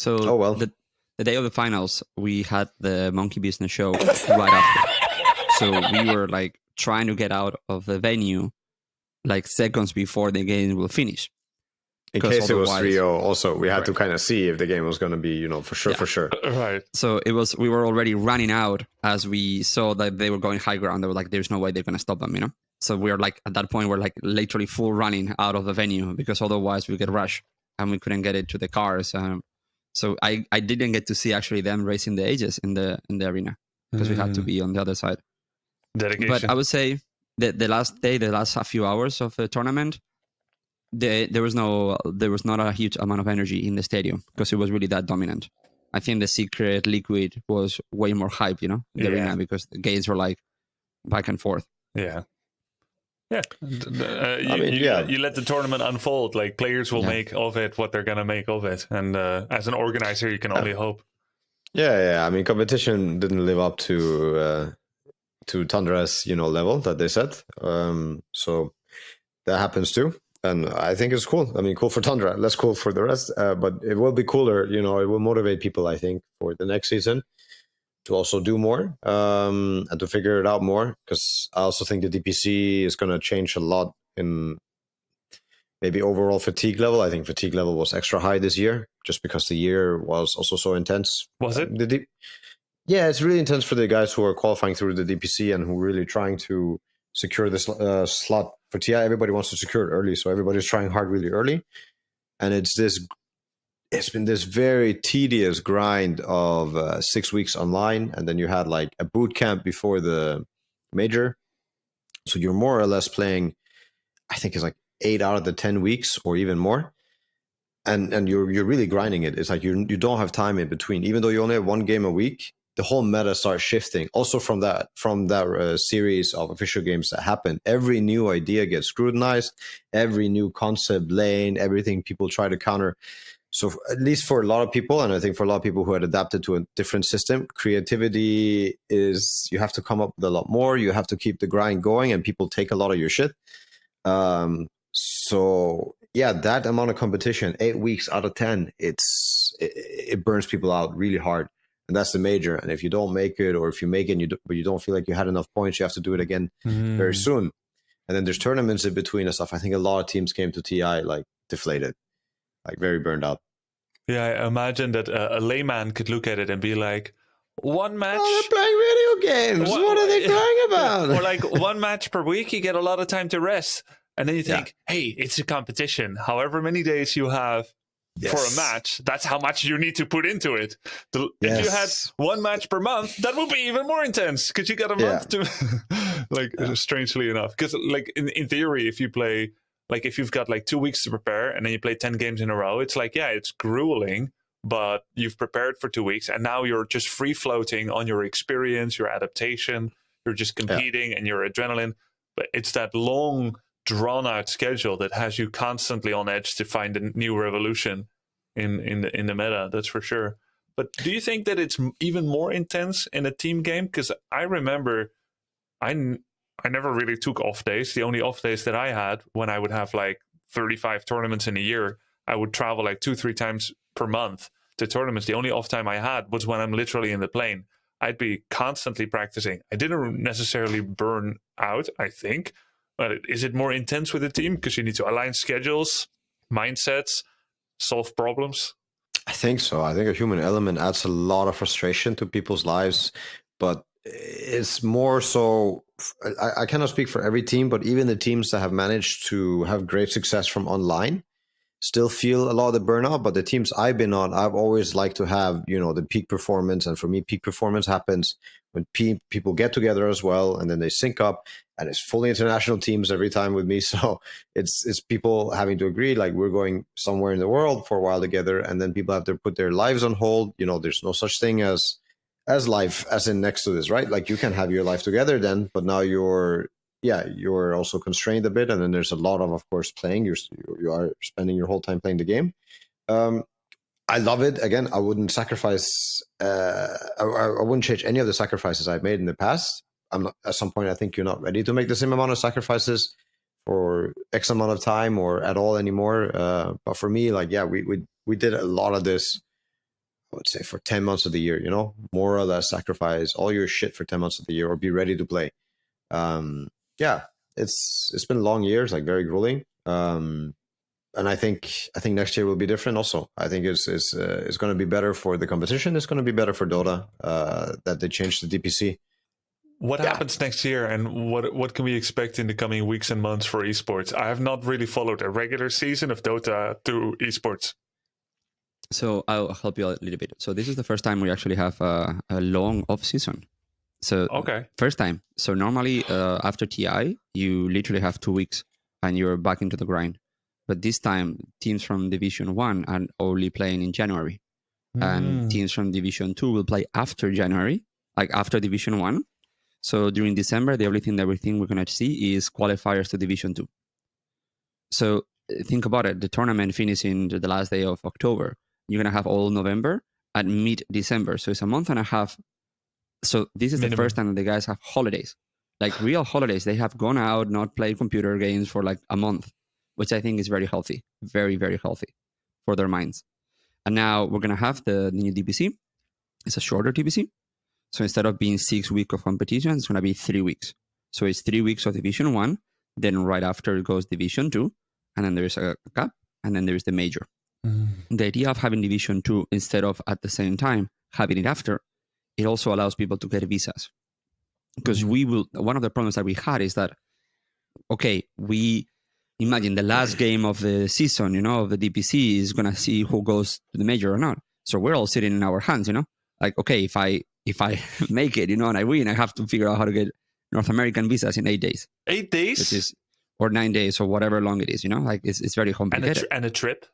So well. The day of the finals, we had the Monkey Business show right after. So we were like trying to get out of the venue like seconds before the game will finish. In case it was 3-0, also we had to kind of see if the game was going to be, for sure. Right. So we were already running out as we saw that they were going high ground. They were like, there's no way they're going to stop them, So we were like, at that point, we're like literally full running out of the venue because otherwise we get rushed and we couldn't get it to the cars. So I didn't get to see actually them racing the ages in the arena because we had to be on the other side. Dedication. But I would say that the last few hours of the tournament, there was not a huge amount of energy in the stadium because it was really that dominant. I think the secret liquid was way more hype, in the arena because the games were like back and forth. Yeah. Yeah, you let the tournament unfold. Like players will make of it what they're gonna make of it, and as an organizer, you can only hope. Yeah. I mean, competition didn't live up to Tundra's level that they set. So that happens too, and I think it's cool. I mean, cool for Tundra, less cool for the rest. But it will be cooler. It will motivate people. I think for the next season. To also do more and to figure it out more, because I also think the DPC is going to change a lot in maybe overall fatigue level. I think fatigue level was extra high this year just because the year was also so intense. Was it? Yeah, it's really intense for the guys who are qualifying through the DPC and who are really trying to secure this slot for TI. Everybody wants to secure it early, so everybody's trying hard really early. And it's been this very tedious grind of 6 weeks online, and then you had like a boot camp before the major. So you're more or less playing, I think it's like 8 out of the 10 weeks or even more. And you're really grinding it. It's like you don't have time in between. Even though you only have one game a week, the whole meta starts shifting. Also from that series of official games that happen, every new idea gets scrutinized, every new concept lane, everything people try to counter. So at least for a lot of people, and I think for a lot of people who had adapted to a different system, creativity is, you have to come up with a lot more. You have to keep the grind going, and people take a lot of your shit. So yeah, that amount of competition, 8 weeks out of 10, it burns people out really hard. And that's the major. And if you don't make it, or if you make it but you don't feel like you had enough points, you have to do it again very soon. And then there's tournaments in between and stuff. I think a lot of teams came to TI like deflated. Like very burned out. Yeah, I imagine that a layman could look at it and be like, one match. Oh, they're playing video games. What are they crying about? Or like one match per week, you get a lot of time to rest. And then you think, hey, it's a competition. However many days you have for a match, that's how much you need to put into it. If you had one match per month, that would be even more intense because you got a month to, strangely enough. Because like in theory, if you play, like if you've got like 2 weeks to prepare and then you play 10 games in a row, it's like, it's grueling, but you've prepared for 2 weeks and now you're just free floating on your experience, your adaptation, you're just competing and your adrenaline. But it's that long drawn out schedule that has you constantly on edge to find a new revolution in the meta, that's for sure. But do you think that it's even more intense in a team game? Because I remember I never really took off days. The only off days that I had when I would have like 35 tournaments in a year, I would travel like 2-3 times per month to tournaments. The only off time I had was when I'm literally in the plane. I'd be constantly practicing. I didn't necessarily burn out, I think. But is it more intense with a team because you need to align schedules, mindsets, solve problems? I think so. I think a human element adds a lot of frustration to people's lives, but it's more so, I cannot speak for every team, but even the teams that have managed to have great success from online still feel a lot of the burnout. But the teams I've been on, I've always liked to have, the peak performance. And for me, peak performance happens when people get together as well, and then they sync up, and it's fully international teams every time with me. So it's people having to agree, like we're going somewhere in the world for a while together, and then people have to put their lives on hold. There's no such thing as life as in next to this, right? Like you can have your life together then, but now you're also constrained a bit. And then there's a lot of course, playing. You are spending your whole time playing the game. I love it. Again, I wouldn't sacrifice, I wouldn't change any of the sacrifices I've made in the past. At some point, I think you're not ready to make the same amount of sacrifices for X amount of time or at all anymore. But for me, like, we did a lot of this would say for 10 months of the year, more or less sacrifice all your shit for 10 months of the year or be ready to play. Yeah, it's been long years, like very grueling. And I think next year will be different also. I think it's going to be better for the competition. It's going to be better for Dota that they changed the DPC. What happens next year, and what can we expect in the coming weeks and months for esports? I have not really followed a regular season of Dota 2 esports. So I'll help you a little bit. So this is the first time we actually have a long off season. So first time. So normally after TI, you literally have 2 weeks and you're back into the grind. But this time, teams from Division 1 are only playing in January. And teams from Division 2 will play after January, like after Division 1. So during December, the only thing that we think we're going to see is qualifiers to Division 2. So think about it. The tournament finishing the last day of October. You're going to have all November and mid-December. So it's a month and a half. So this is the first time that the guys have holidays, like real holidays. They have gone out, not played computer games for like a month, which I think is very healthy, very, very healthy for their minds. And now we're going to have the new DPC. It's a shorter DPC. So instead of being 6 weeks of competition, it's going to be 3 weeks. So it's 3 weeks of Division 1. Then right after it goes Division 2. And then there's a cup. And then there's the major. The idea of having Division 2 instead of at the same time having it after, it also allows people to get visas. Because one of the problems that we had is that, okay, we imagine the last game of the season, of the DPC is going to see who goes to the major or not. So we're all sitting in our hands, like, okay, if I make it, and I win, I have to figure out how to get North American visas in 8 days. 8 days? Which is, or 9 days or whatever long it is, like it's very complicated. And a trip?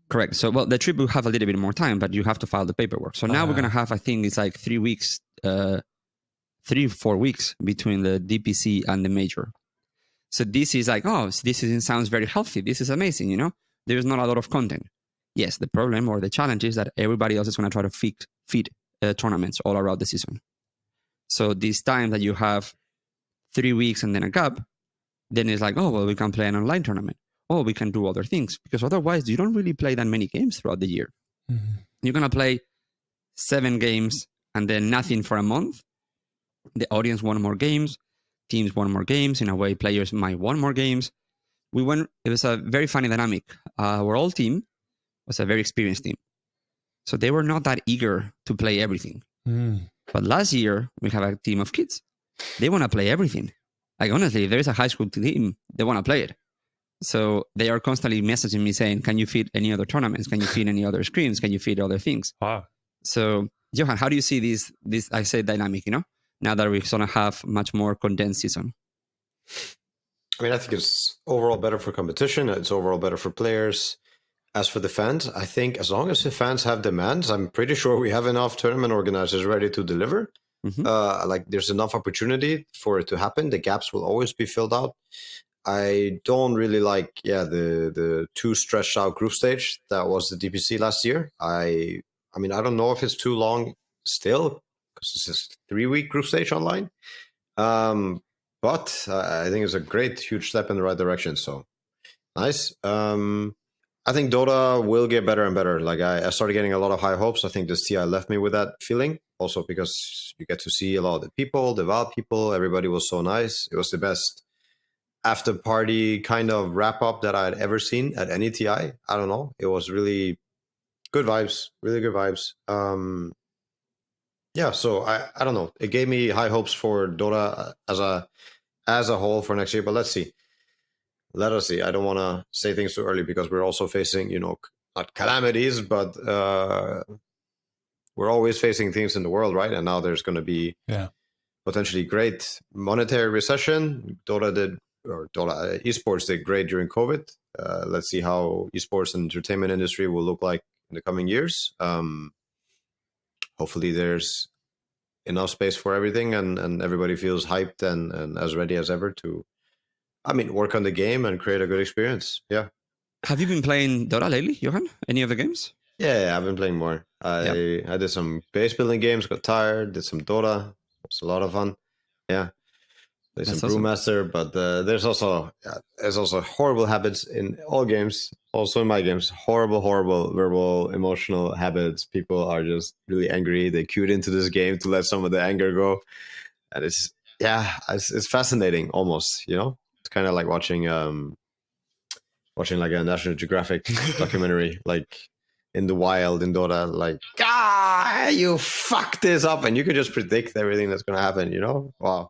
Correct. So, well, the trip will have a little bit more time, but you have to file the paperwork. So now we're going to have, I think it's like 3 weeks, 3-4 weeks between the DPC and the major. So this is like, sounds very healthy. This is amazing, There's not a lot of content. Yes, the problem or the challenge is that everybody else is going to try to feed tournaments all around the season. So this time that you have 3 weeks and then a gap, then it's like, we can play an online tournament. We can do other things. Because otherwise, you don't really play that many games throughout the year. You're going to play 7 games and then nothing for a month. The audience want more games. Teams want more games. In a way, players might want more games. It was a very funny dynamic. Our whole team was a very experienced team. So they were not that eager to play everything. But last year, we have a team of kids. They want to play everything. Like, honestly, if there is a high school team, they want to play it. So they are constantly messaging me saying, can you feed any other tournaments? Can you feed any other screens? Can you feed other things? Wow. So, Johan, how do you see this I say, dynamic, now that we're going to have much more condensed season? I mean, I think it's overall better for competition. It's overall better for players. As for the fans, I think as long as the fans have demands, I'm pretty sure we have enough tournament organizers ready to deliver. Like there's enough opportunity for it to happen. The gaps will always be filled out. I don't really like, the too stretched out group stage that was the DPC last year. I mean, I don't know if it's too long still because it's just 3-week group stage online. But I think it's a great, huge step in the right direction. So nice. I think Dota will get better and better. Like I started getting a lot of high hopes. I think this TI left me with that feeling. Also because you get to see a lot of the people, the Valve people. Everybody was so nice. It was the best after party kind of wrap up that I had ever seen at any TI. I don't know. It was really good vibes. Really good vibes. So I don't know. It gave me high hopes for Dota as a whole for next year. But let's see. Let us see. I don't want to say things too early because we're also facing, not calamities, but we're always facing things in the world, right? And now there's going to be potentially great monetary recession. Dota esports did great during COVID. Let's see how esports and entertainment industry will look like in the coming years. Hopefully there's enough space for everything and everybody feels hyped and as ready as ever to work on the game and create a good experience. Yeah. Have you been playing Dota lately, Johan? Any of the games? Yeah, I've been playing more. I did some base building games, got tired, did some Dota. It's a lot of fun. Yeah. There's some Brewmaster, but there's also horrible habits in all games. Also in my games, horrible verbal, emotional habits. People are just really angry. They queued into this game to let some of the anger go, and it's fascinating almost. It's kind of like watching like a National Geographic documentary, like in the wild in Dota, like you fucked this up, and you can just predict everything that's gonna happen. Wow.